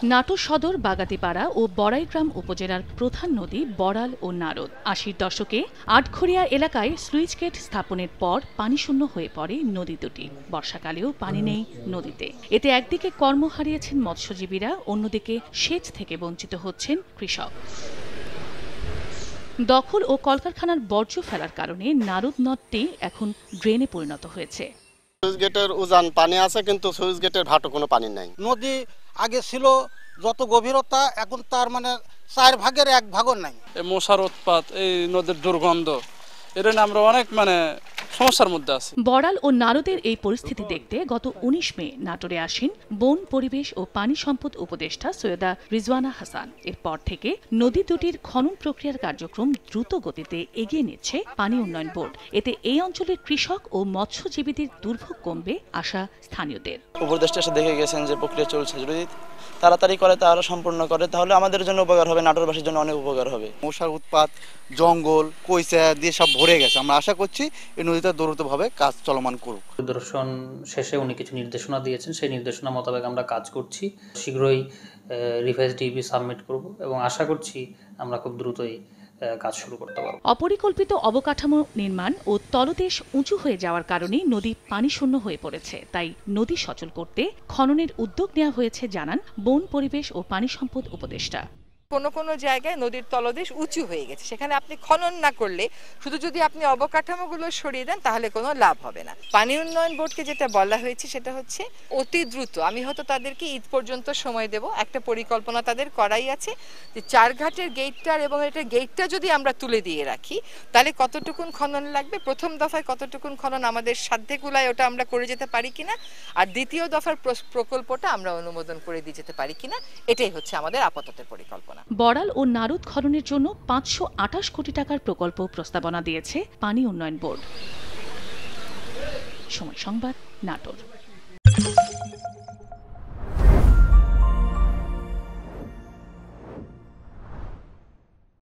নাটোর সদর বাগাতিপাড়া ও বড়াইগ্রাম উপজেলার প্রধান নদী বড়াল ও নারদ। ৮০-র দশকে আটঘরিয়া এলাকায় স্লুইস গেট স্থাপনের পর পানিশূন্য হয়ে পড়ে নদী দুটি। বর্ষাকালেও পানি নেই নদীতে। এতে একদিকে কর্ম হারিয়েছেন মৎস্যজীবীরা, অন্যদিকে সেচ থেকে বঞ্চিত হচ্ছেন কৃষক। দখল ও কলকারখানার বর্জ্য ফেলার কারণে নারদ নদটি এখন ড্রেনে পরিণত হয়েছে। সুইচ গেটের উজান পানি আছে, কিন্তু সুইচ গেটের ভাটো কোনো পানি নাই। নদী আগে ছিল যত গভীরতা, এখন তার 4 ভাগের 1 ভাগও নাই। মশার উৎপাত, এই নদীর দুর্গন্ধ, এর আমরা অনেক সমস্যার মধ্যে আছি। বড়াল ও নারদের এই পরিস্থিতি দেখতে গত ১৯ মে নাটোরে আসেন বন, পরিবেশ ও পানি সম্পদ উপদেষ্টা সৈয়দা রিজওয়ানা হাসান। এরপর থেকে নদী দুটির খনন প্রক্রিয়ার কার্যক্রম দ্রুত গতিতে এগিয়ে নিচ্ছে পানি উন্নয়ন বোর্ড। এতে এই অঞ্চলের কৃষক ও মৎস্যজীবীদের দুর্ভোগ কমবে আশা স্থানীয়দের। উপদেষ্টা এসে দেখে গেছেন যে প্রক্রিয়া চলছে, যদি তাড়াতাড়ি করে, তারা সম্পূর্ণ করে, তাহলে আমাদের জন্য উপকার হবে, নাটোরবাসীর জন্য অনেক উপকার হবে। মশার উৎপাত, জঙ্গল, কইসা দিয়ে সব ভরে গেছে। আমরা আশা করছি এই নদীটা দ্রুতভাবে কাজ চলমান করুক। পরিদর্শন শেষে উনি কিছু নির্দেশনা দিয়েছেন, সেই নির্দেশনা মোতাবেক আমরা কাজ করছি। শীঘ্রই রিভাইজ ডিবি সাবমিট করব এবং আশা করছি আমরা খুব দ্রুতই কাজ শুরু করতে পারব। অপরিকল্পিত অবকাঠামো নির্মাণ ও তলদেশ উঁচু হয়ে যাওয়ার কারণে নদী পানিশূন্য হয়ে পড়েছে। তাই নদী সচল করতে খননের উদ্যোগ নেওয়া হয়েছে জানান বন, পরিবেশ ও পানি সম্পদ উপদেষ্টা। কোনো জায়গায় নদীর তলদেশ উঁচু হয়ে গেছে, সেখানে আপনি খনন না করলে, শুধু যদি আপনি অবকাঠামোগুলো সরিয়ে দেন, তাহলে কোনো লাভ হবে না। পানি উন্নয়ন বোর্ডকে যেটা বলা হয়েছে সেটা হচ্ছে অতি দ্রুত, আমি হয়তো তাদেরকে ঈদ পর্যন্ত সময় দেব, একটা পরিকল্পনা তাদের করাই আছে যে 4 ঘাটের গেটটার এবং এটার গেটটা যদি আমরা তুলে দিয়ে রাখি, তাহলে কতটুকুন খনন লাগবে, প্রথম দফায় কতটুকুন খনন আমাদের সাধ্যে কুলায়, ওটা আমরা করে যেতে পারি কিনা, আর দ্বিতীয় দফার প্রকল্পটা আমরা অনুমোদন করে দিয়ে যেতে পারি কিনা, এটাই হচ্ছে আমাদের আপাতত পরিকল্পনা। বড়াল ও নারদ খননের জন্য ৫২৮ কোটি টাকার প্রকল্প প্রস্তাবনা দিয়েছে পানি উন্নয়ন বোর্ড। সময় সংবাদ, নাটোর।